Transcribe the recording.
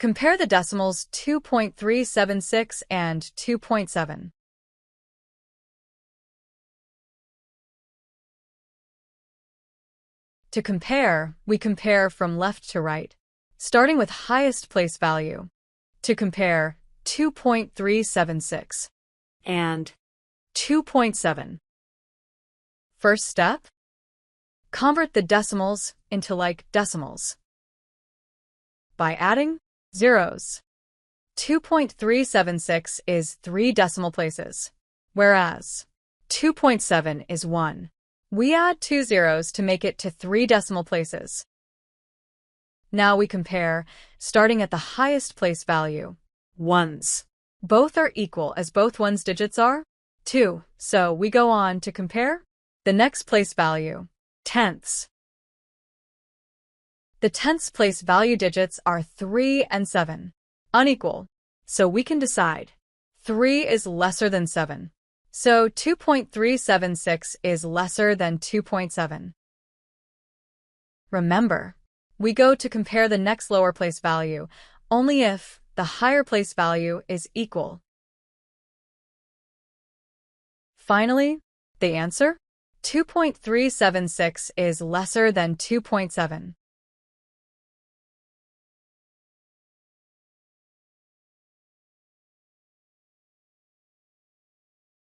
Compare the decimals 2.376 and 2.7. To compare, we compare from left to right, starting with highest place value. To compare 2.376 and 2.7. First step, convert the decimals into like decimals by adding zeros. 2.376 is 3 decimal places, whereas 2.7 is 1. We add 2 zeros to make it to 3 decimal places. Now we compare, starting at the highest place value, ones. Both are equal as both ones digits are 2, so we go on to compare the next place value, tenths. The tenths place value digits are 3 and 7, unequal, so we can decide 3 is lesser than 7. So 2.376 is lesser than 2.7. Remember, we go to compare the next lower place value only if the higher place value is equal. Finally, the answer? 2.376 is lesser than 2.7.